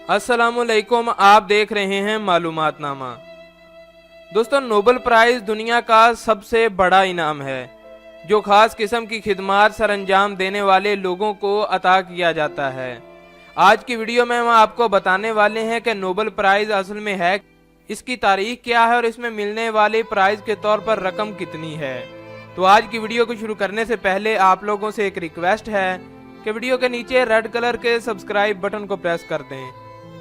अस्सलामुअलैकुम, आप देख रहे हैं मालूमातनामा। दोस्तों, नोबेल प्राइज दुनिया का सबसे बड़ा इनाम है जो खास किस्म की खिदमत सरअंजाम देने वाले लोगों को अता किया जाता है। आज की वीडियो में हम आपको बताने वाले हैं कि नोबेल प्राइज असल में है, इसकी तारीख क्या है और इसमें मिलने वाले प्राइज के तौर पर रकम कितनी है। तो आज की वीडियो को शुरू करने से पहले आप लोगों से एक रिक्वेस्ट है कि वीडियो के नीचे रेड कलर के सब्सक्राइब बटन को प्रेस कर दें,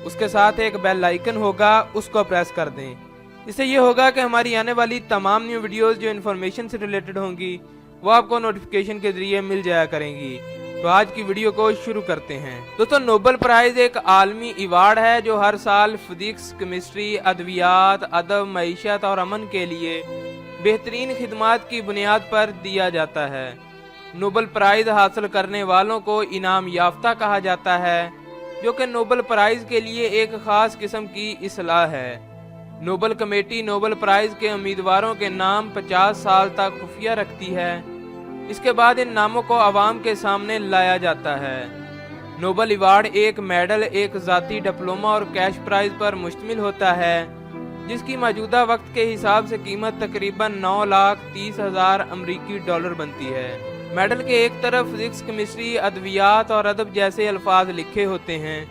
उसके साथ एक बेल आइकन होगा उसको प्रेस कर दें। इससे ये होगा कि हमारी आने वाली तमाम न्यू वीडियोस जो इन्फॉर्मेशन से रिलेटेड होंगी वो आपको नोटिफिकेशन के जरिए मिल जाया करेंगी। तो आज की वीडियो को शुरू करते हैं। दोस्तों, नोबेल प्राइज एक आलमी अवार्ड है जो हर साल फिजिक्स, केमिस्ट्री, अद्वियात, अदब, मईशत और अमन के लिए बेहतरीन खिदमत की बुनियाद पर दिया जाता है। नोबेल प्राइज हासिल करने वालों को इनाम याफ्ता कहा जाता है, जो कि नोबेल प्राइज के लिए एक खास किस्म की इस्लाह है। नोबेल कमेटी नोबेल प्राइज के उम्मीदवारों के नाम 50 साल तक खुफिया रखती है। इसके बाद इन नामों को आवाम के सामने लाया जाता है। नोबेल अवार्ड एक मेडल, एक जाती डिप्लोमा और कैश प्राइज पर मुश्तमिल होता है, जिसकी मौजूदा वक्त के हिसाब से कीमत तकरीबन 9,30,000 अमरीकी डॉलर बनती है। मेडल के एक तरफ फिजिक्स, केमिस्ट्री, अद्वियात और अदब जैसे अल्फाज लिखे होते हैं।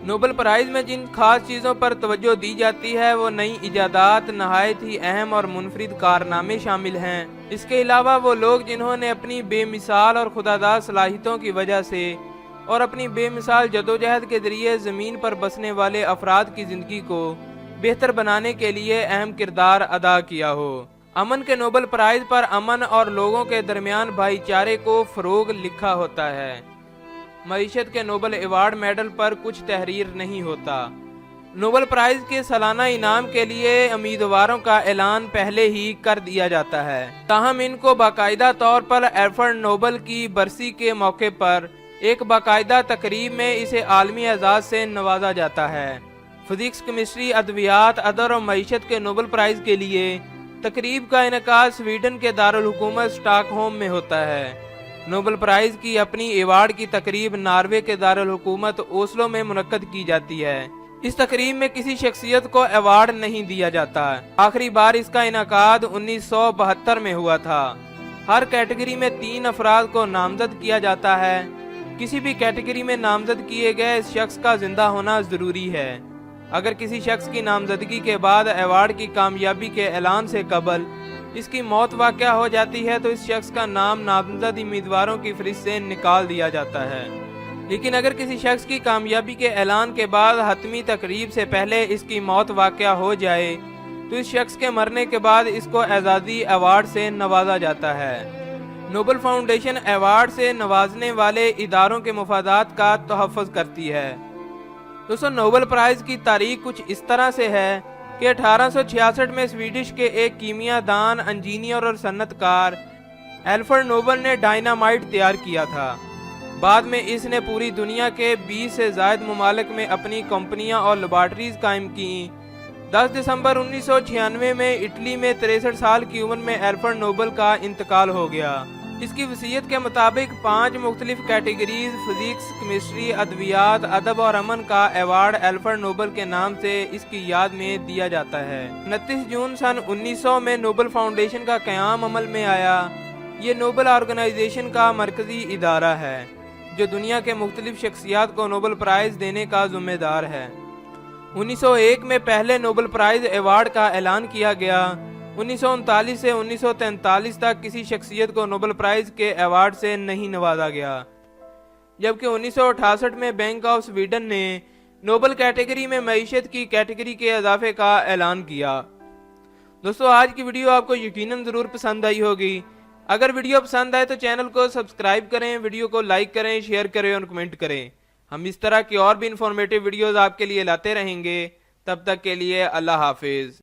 नोबेल प्राइज में जिन खास चीज़ों पर तवज्जो दी जाती है वो नई इजादात, नहायत ही अहम और मुनफरिद कारनामे शामिल हैं। इसके अलावा वो लोग जिन्होंने अपनी बेमिसाल और खुदादार सलाहियतों की वजह से और अपनी बेमिसाल जदोजहद के जरिए ज़मीन पर बसने वाले अफराद की ज़िंदगी को बेहतर बनाने के लिए अहम किरदार अदा किया हो। अमन के नोबेल प्राइज पर अमन और लोगों के दरमियान भाईचारे को फरोग लिखा होता है। मईशत के नोबेल अवार्ड मेडल पर कुछ तहरीर नहीं होता। नोबेल प्राइज के सालाना इनाम के लिए उम्मीदवारों का ऐलान पहले ही कर दिया जाता है, ताहम इनको बाकायदा तौर पर अल्फ्रेड नोबेल की बरसी के मौके पर एक बाकायदा तकरीब में इसे आलमी एजाज से नवाजा जाता है। फिजिक्स, केमिस्ट्री, अद्वियात, अदब और मईशत के नोबेल प्राइज के लिए तकरीब का इनकाद स्वीडन के दारुल हुकूमत स्टॉकहोम में होता है। नोबेल प्राइज की अपनी अवार्ड की तकरीब नॉर्वे के दारुल हुकूमत ओस्लो में मुनक्कद की जाती है। इस तकरीब में किसी शख्सियत को अवार्ड नहीं दिया जाता। आखिरी बार इसका इनकाद 1972 में हुआ था। हर कैटेगरी में 3 अफराद को नामजद किया जाता है। किसी भी कैटेगरी में नामजद किए गए शख्स का जिंदा होना जरूरी है। अगर किसी शख्स की नामजदगी के बाद अवार्ड की कामयाबी के ऐलान से कबल इसकी मौत वाक़या हो जाती है तो इस शख्स का नाम नामजद उम्मीदवारों की फहरिस्त से निकाल दिया जाता है। लेकिन अगर किसी शख्स की कामयाबी के ऐलान के बाद हतमी तकरीब से पहले इसकी मौत वाक़या हो जाए तो इस शख्स के मरने के बाद इसको एजाज़ी अवार्ड से नवाजा जाता है। नोबेल फाउंडेशन अवार्ड से नवाजने वाले इदारों के मुफादात का तहफ़्फ़ुज़ करती है। दोस्तों, नोबेल प्राइज की तारीख कुछ इस तरह से है कि 1866 में स्वीडिश के एक कीमियादान, इंजीनियर और सन्नतकार अल्फ्रेड नोबेल ने डायनामाइट तैयार किया था। बाद में इसने पूरी दुनिया के 20 से ज़ायद ममालिक में अपनी कंपनियां और लेबॉर्ट्रीज कायम की। 10 दिसंबर 1996 में इटली में 63 साल की उम्र में अल्फ्रेड नोबेल का इंतकाल हो गया। इसकी वसीयत के मुताबिक 5 मुख्तलिफ कैटेगरीज फिजिक्स, केमिस्ट्री, अद्वियात, अदब और अमन का अवार्ड अल्फ्रेड नोबेल के नाम से इसकी याद में दिया जाता है। 29 जून सन 1900 में नोबेल फाउंडेशन का क़याम अमल में आया। ये नोबेल ऑर्गेनाइजेशन का मरकजी इदारा है जो दुनिया के मुख्तलिफ शख्सियात को नोबेल प्राइज देने का जिम्मेदार है। 1901 में पहले नोबेल प्राइज अवार्ड का ऐलान किया गया। 1939 से 1943 तक किसी शख्सियत को नोबेल प्राइज के अवार्ड से नहीं नवाजा गया, जबकि 1968 में बैंक ऑफ स्वीडन ने नोबेल कैटेगरी में मईशत की कैटेगरी के इजाफे का ऐलान किया। दोस्तों, आज की वीडियो आपको यकीनन ज़रूर पसंद आई होगी। अगर वीडियो पसंद आए तो चैनल को सब्सक्राइब करें, वीडियो को लाइक करें, शेयर करें और कमेंट करें। हम इस तरह की और भी इंफॉर्मेटिव वीडियोज़ आपके लिए लाते रहेंगे। तब तक के लिए अल्लाह हाफिज़।